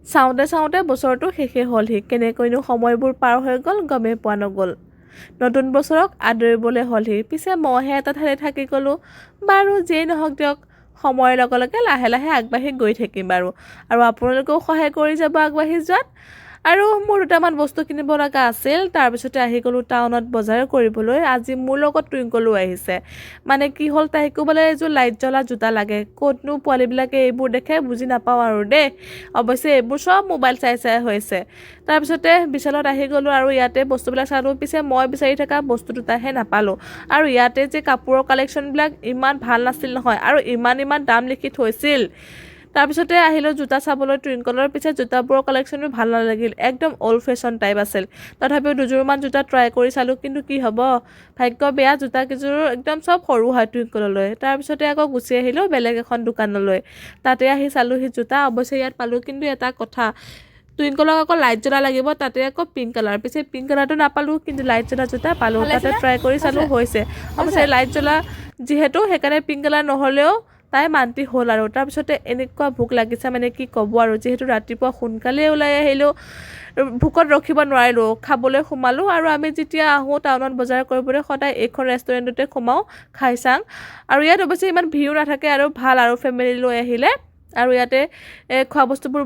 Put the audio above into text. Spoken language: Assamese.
চাওঁতে বছৰটো শেষে হ'লহি কেনেকৈনো সময়বোৰ পাৰ হৈ গ'ল গমেই পোৱা নগ'ল নতুন বছৰক আদৰিবলৈ হ'লহি পিছে মইহে এটা ঠাইতে থাকি গ'লোঁ বাৰু যিয়েই নহওক দিয়ক সময়ৰ লগে লগে লাহে লাহে আগবাঢ়ি গৈ থাকিম বাৰু আৰু আপোনালোকেও সহায় কৰি যাব আগবাঢ়ি যোৱাত আৰু মোৰ দুটামান বস্তু কিনিব লগা আছিল তাৰপিছতে আহি গ'লোঁ টাউনত বজাৰ কৰিবলৈ আজি মোৰ লগত টুইংকলো আহিছে মানে কি হ'ল তাইকো বোলে এযোৰ লাইট জ্বলা জোতা লাগে ক'তনো পোৱালিবিলাকে এইবোৰ দেখে বুজি নাপাওঁ আৰু দেই অৱশ্যে এইবোৰ চব মোবাইল চাই হৈছে তাৰপিছতে বিশালত আহি গ'লোঁ আৰু ইয়াতে বস্তুবিলাক চালোঁ পিছে মই বিচাৰি থকা বস্তু দুটাহে নাপালোঁ আৰু ইয়াতে যে কাপোৰৰ কালেকশ্যনবিলাক ইমান ভাল নাছিল নহয় আৰু ইমান দাম লিখি থৈছিল তাৰপিছতে আহিলোঁ জোতা চাবলৈ টুইংকলৰ পিছে জোতাবোৰৰ কালেকশ্যনো ভাল নালাগিল একদম অল্ড ফেশ্বন টাইপ আছিল তথাপিও দুযোৰমান জোতা ট্ৰাই কৰি চালোঁ কিন্তু কি হ'ব ভাগ্য বেয়া জোতাকেইযোৰ একদম চব সৰু হয় টুইংকললৈ তাৰপিছতে আকৌ গুচি আহিলোঁ বেলেগ এখন দোকানলৈ তাতে আহি চালোঁহি জোতা অৱশ্যে ইয়াত পালোঁ কিন্তু এটা কথা টুইংকলক আকৌ লাইট জ্বলা লাগিব তাতে আকৌ পিংক কালাৰ পিছে পিংক কালাৰটো নাপালোঁ কিন্তু লাইট জ্বলা জোতা পালোঁ তাতে ট্ৰাই কৰি চালোঁ হৈছে অৱশ্যে লাইট জ্বলা যিহেতু সেইকাৰণে পিংক কালাৰ নহ'লেও তাই মান্তি হ'ল আৰু তাৰপিছতে এনেকুৱা ভোক লাগিছে মানে কি ক'ব আৰু যিহেতু ৰাতিপুৱা সোনকালে ওলাই আহিলোঁ ভোকত ৰখিব নোৱাৰিলোঁ খাবলৈ সোমালোঁ আৰু আমি যেতিয়া আহোঁ টাউনত বজাৰ কৰিবলৈ সদায় এইখন ৰেষ্টুৰেণ্টতে সোমাওঁ খাই চাওঁ আৰু ইয়াত অৱশ্যে ইমান ভিৰো নাথাকে আৰু ভাল আৰু ফেমিলি লৈ আহিলে আৰু ইয়াতে খোৱা বস্তুবোৰ